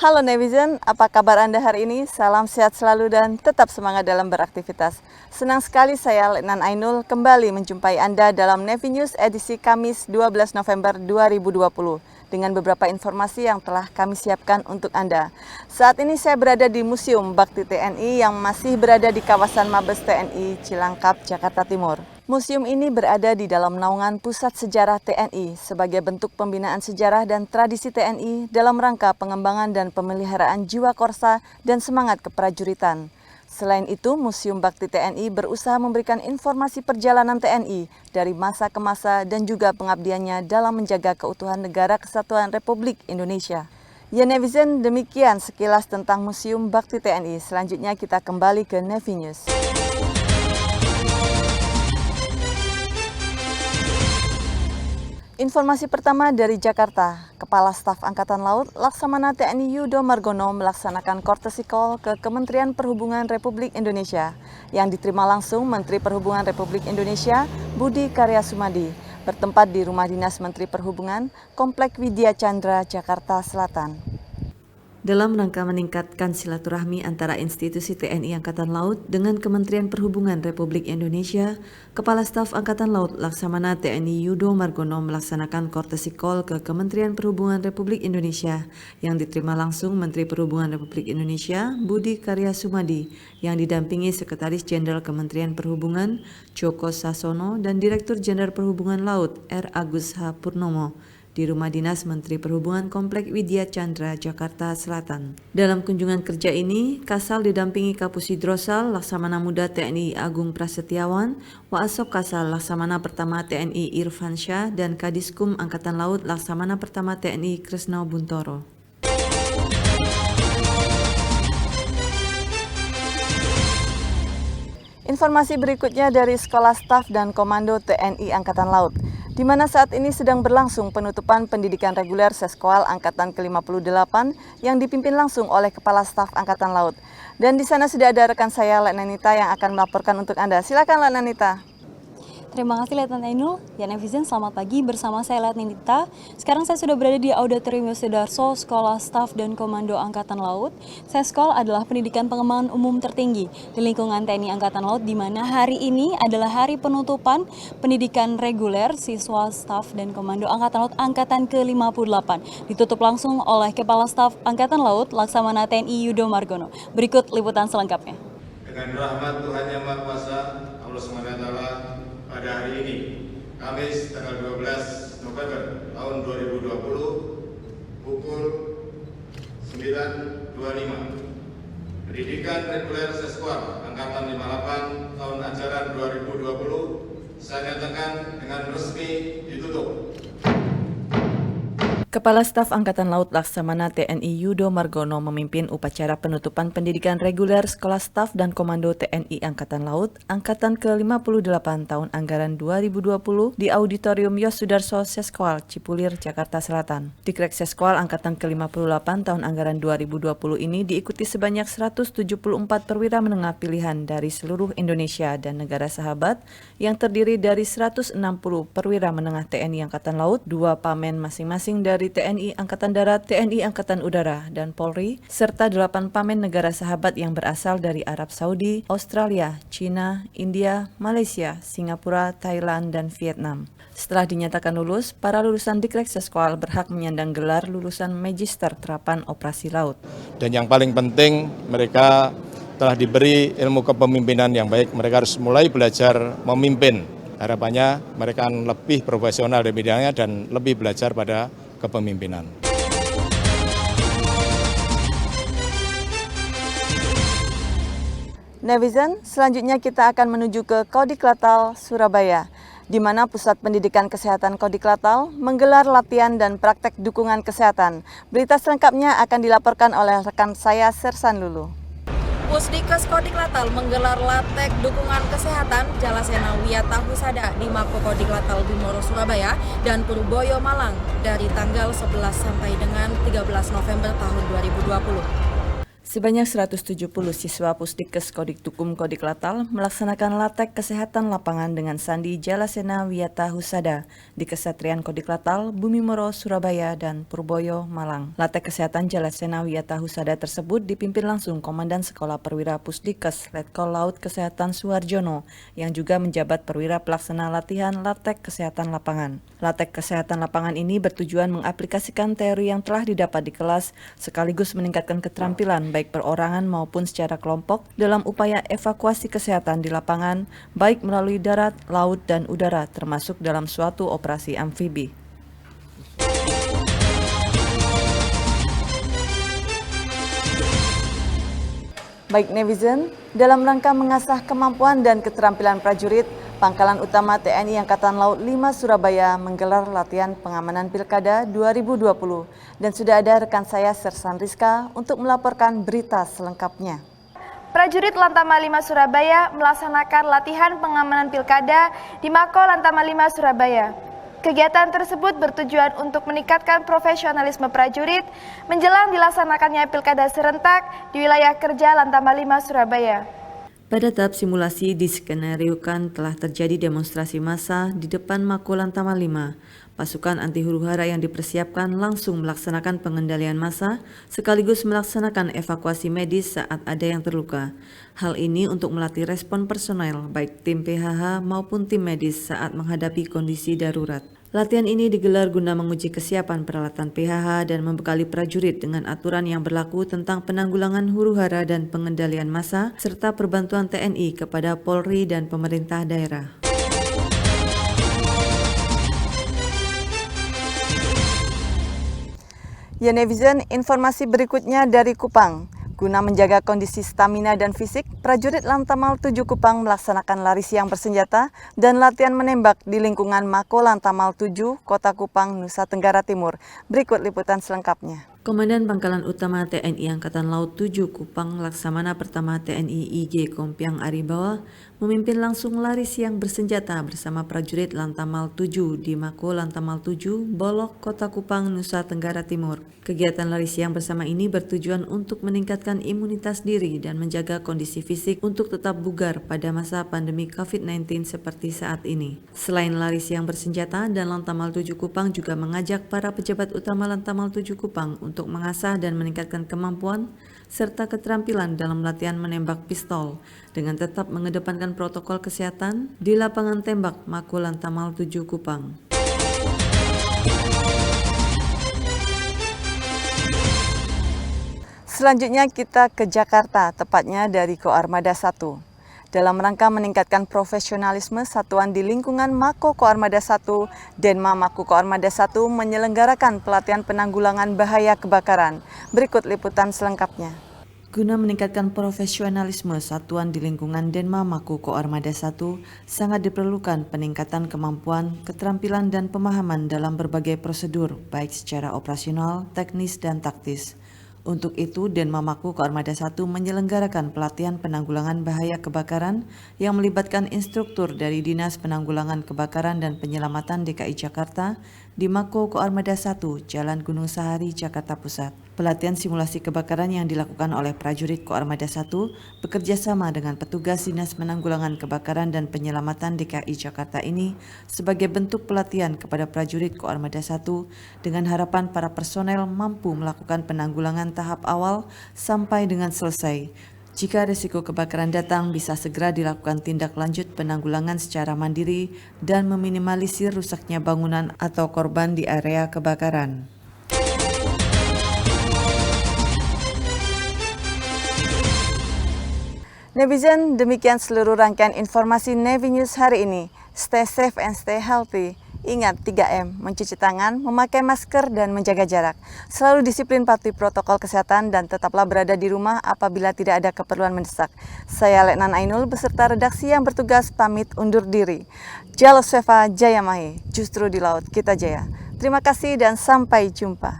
Halo Nevizen, apa kabar Anda hari ini? Salam sehat selalu dan tetap semangat dalam beraktivitas. Senang sekali saya Letnan Ainul kembali menjumpai Anda dalam Nevi News edisi Kamis 12 November 2020 dengan beberapa informasi yang telah kami siapkan untuk Anda. Saat ini saya berada di Museum Bakti TNI yang masih berada di kawasan Mabes TNI Cilangkap, Jakarta Timur. Museum ini berada di dalam naungan Pusat Sejarah TNI sebagai bentuk pembinaan sejarah dan tradisi TNI dalam rangka pengembangan dan pemeliharaan jiwa korsa dan semangat keprajuritan. Selain itu, Museum Bakti TNI berusaha memberikan informasi perjalanan TNI dari masa ke masa dan juga pengabdiannya dalam menjaga keutuhan Negara Kesatuan Republik Indonesia. Ya Nevizen, demikian sekilas tentang Museum Bakti TNI. Selanjutnya kita kembali ke Nevi News. Informasi pertama dari Jakarta, Kepala Staf Angkatan Laut Laksamana TNI Yudo Margono melaksanakan courtesy call ke Kementerian Perhubungan Republik Indonesia yang diterima langsung Menteri Perhubungan Republik Indonesia Budi Karya Sumadi bertempat di Rumah Dinas Menteri Perhubungan, Komplek Widya Chandra, Jakarta Selatan. Dalam rangka meningkatkan silaturahmi antara institusi TNI Angkatan Laut dengan Kementerian Perhubungan Republik Indonesia, Kepala Staf Angkatan Laut Laksamana TNI Yudo Margono melaksanakan courtesy call ke Kementerian Perhubungan Republik Indonesia yang diterima langsung Menteri Perhubungan Republik Indonesia Budi Karya Sumadi yang didampingi Sekretaris Jenderal Kementerian Perhubungan Joko Sasono dan Direktur Jenderal Perhubungan Laut R. Agus H. Purnomo di Rumah Dinas Menteri Perhubungan Komplek Widya Chandra, Jakarta Selatan. Dalam kunjungan kerja ini, Kasal didampingi Kapusi Drosal, Laksamana Muda TNI Agung Prasetyawan, Waasop Kasal Laksamana Pertama TNI Irfan Syah, dan Kadiskum Angkatan Laut Laksamana Pertama TNI Kresno Buntoro. Informasi berikutnya dari Sekolah Staf dan Komando TNI Angkatan Laut, di mana saat ini sedang berlangsung penutupan pendidikan reguler Seskoal Angkatan ke-58 yang dipimpin langsung oleh Kepala Staf Angkatan Laut. Dan di sana sudah ada rekan saya, Letnan Nita, yang akan melaporkan untuk Anda. Silakan, Letnan Nita. Terima kasih Letnan Ainul. Ya Nevizen, selamat pagi, bersama saya Letnan Nita. Sekarang saya sudah berada di Auditorium Yosudarso, Sekolah Staf dan Komando Angkatan Laut. Seskol adalah pendidikan pengembangan umum tertinggi di lingkungan TNI Angkatan Laut, di mana hari ini adalah hari penutupan pendidikan reguler siswa Staf dan Komando Angkatan Laut Angkatan ke-58. Ditutup langsung oleh Kepala Staf Angkatan Laut Laksamana TNI Yudo Margono. Berikut liputan selengkapnya. Dengan rahmat Tuhan Yang Maha Kuasa, Allah SWT, pada hari ini, Kamis tanggal 12 November tahun 2020, pukul 9.25, pendidikan reguler Seskoal Angkatan 58 tahun ajaran 2020 saya nyatakan dengan resmi ditutup. Kepala Staf Angkatan Laut Laksamana TNI Yudo Margono memimpin upacara penutupan pendidikan reguler Sekolah Staf dan Komando TNI Angkatan Laut Angkatan ke-58 tahun anggaran 2020 di Auditorium Yosudarso Seskoal, Cipulir, Jakarta Selatan. Dikrek Seskoal Angkatan ke-58 tahun anggaran 2020 ini diikuti sebanyak 174 perwira menengah pilihan dari seluruh Indonesia dan negara sahabat yang terdiri dari 160 perwira menengah TNI Angkatan Laut, 2 pamen masing-masing dari TNI Angkatan Darat, TNI Angkatan Udara, dan Polri, serta 8 pamen negara sahabat yang berasal dari Arab Saudi, Australia, China, India, Malaysia, Singapura, Thailand, dan Vietnam. Setelah dinyatakan lulus, para lulusan Dikrek Seskoal berhak menyandang gelar lulusan Magister Terapan Operasi Laut. Dan yang paling penting, mereka telah diberi ilmu kepemimpinan yang baik. Mereka harus mulai belajar memimpin. Harapannya mereka akan lebih profesional di bidangnya dan lebih belajar pada kepemimpinan. Nevizen, selanjutnya kita akan menuju ke Kodiklatal, Surabaya, di mana Pusat Pendidikan Kesehatan Kodiklatal menggelar latihan dan praktek dukungan kesehatan. Berita selengkapnya akan dilaporkan oleh rekan saya, Sersan Lulu. Pusdikes Kodiklatal menggelar latek dukungan kesehatan Jalasena Wiyata Husada di Mako Kodiklatal Bimoro Surabaya dan Purboyo Malang dari tanggal 11 sampai dengan 13 November tahun 2020. Sebanyak 170 siswa Pusdikes Kodik Tukum Kodik Latal melaksanakan latek kesehatan lapangan dengan Sandi Jalasena Wiyata Husada di Kesatrian Kodik Latal, Bumimoro, Surabaya, dan Purboyo, Malang. Latek kesehatan Jalasena Wiyata Husada tersebut dipimpin langsung Komandan Sekolah Perwira Pusdikes Letkol Laut Kesehatan Suharjono yang juga menjabat perwira pelaksana latihan latek kesehatan lapangan. Latek kesehatan lapangan ini bertujuan mengaplikasikan teori yang telah didapat di kelas sekaligus meningkatkan keterampilan baik perorangan maupun secara kelompok dalam upaya evakuasi kesehatan di lapangan, baik melalui darat, laut, dan udara, termasuk dalam suatu operasi amfibi. Baik netizen, dalam rangka mengasah kemampuan dan keterampilan prajurit, Pangkalan Utama TNI Angkatan Laut 5 Surabaya menggelar latihan pengamanan Pilkada 2020 dan sudah ada rekan saya Sersan Rizka untuk melaporkan berita selengkapnya. Prajurit Lantama 5 Surabaya melaksanakan latihan pengamanan Pilkada di Mako Lantama 5 Surabaya. Kegiatan tersebut bertujuan untuk meningkatkan profesionalisme prajurit menjelang dilaksanakannya Pilkada serentak di wilayah kerja Lantama 5 Surabaya. Pada tahap simulasi diskenariokan telah terjadi demonstrasi massa di depan Mako Lantama 5. Pasukan anti huru-hara yang dipersiapkan langsung melaksanakan pengendalian massa sekaligus melaksanakan evakuasi medis saat ada yang terluka. Hal ini untuk melatih respon personel baik tim PHH maupun tim medis saat menghadapi kondisi darurat. Latihan ini digelar guna menguji kesiapan peralatan PHH dan membekali prajurit dengan aturan yang berlaku tentang penanggulangan huru-hara dan pengendalian massa serta perbantuan TNI kepada Polri dan pemerintah daerah. Ya netizen, informasi berikutnya dari Kupang. Guna menjaga kondisi stamina dan fisik, prajurit Lantamal 7 Kupang melaksanakan lari siang bersenjata dan latihan menembak di lingkungan Mako Lantamal 7, Kota Kupang, Nusa Tenggara Timur. Berikut liputan selengkapnya. Komandan Pangkalan Utama TNI Angkatan Laut 7 Kupang Laksamana Pertama TNI IG Kompiang Aribawa memimpin langsung lari siang bersenjata bersama prajurit Lantamal 7 di Mako Lantamal 7, Bolok, Kota Kupang, Nusa Tenggara Timur. Kegiatan lari siang bersama ini bertujuan untuk meningkatkan imunitas diri dan menjaga kondisi fisik untuk tetap bugar pada masa pandemi COVID-19 seperti saat ini. Selain lari siang bersenjata, dan Lantamal 7 Kupang juga mengajak para pejabat utama Lantamal 7 Kupang untuk mengasah dan meningkatkan kemampuan serta keterampilan dalam latihan menembak pistol dengan tetap mengedepankan protokol kesehatan di lapangan tembak Mako Lantamal 7 Kupang. Selanjutnya kita ke Jakarta, tepatnya dari Koarmada 1. Dalam rangka meningkatkan profesionalisme satuan di lingkungan Mako Koarmada 1, Denma Mako Koarmada 1 menyelenggarakan pelatihan penanggulangan bahaya kebakaran. Berikut liputan selengkapnya. Guna meningkatkan profesionalisme satuan di lingkungan Denma Mako Koarmada 1, sangat diperlukan peningkatan kemampuan, keterampilan, dan pemahaman dalam berbagai prosedur, baik secara operasional, teknis, dan taktis. Untuk itu, Denma Mako Koarmada 1 menyelenggarakan pelatihan penanggulangan bahaya kebakaran yang melibatkan instruktur dari Dinas Penanggulangan Kebakaran dan Penyelamatan DKI Jakarta di Mako Koarmada 1, Jalan Gunung Sahari, Jakarta Pusat. Pelatihan simulasi kebakaran yang dilakukan oleh prajurit Koarmada 1 bekerja sama dengan petugas Dinas Penanggulangan Kebakaran dan Penyelamatan DKI Jakarta ini sebagai bentuk pelatihan kepada prajurit Koarmada 1 dengan harapan para personel mampu melakukan penanggulangan tahap awal sampai dengan selesai. Jika risiko kebakaran datang, bisa segera dilakukan tindak lanjut penanggulangan secara mandiri dan meminimalisir rusaknya bangunan atau korban di area kebakaran. Netizen, demikian seluruh rangkaian informasi Navy News hari ini. Stay safe and stay healthy. Ingat 3M, mencuci tangan, memakai masker, dan menjaga jarak. Selalu disiplin patuhi protokol kesehatan dan tetaplah berada di rumah apabila tidak ada keperluan mendesak. Saya Letnan Ainul beserta redaksi yang bertugas pamit undur diri. Jalo Seva Jaya Mahe, justru di laut kita jaya. Terima kasih dan sampai jumpa.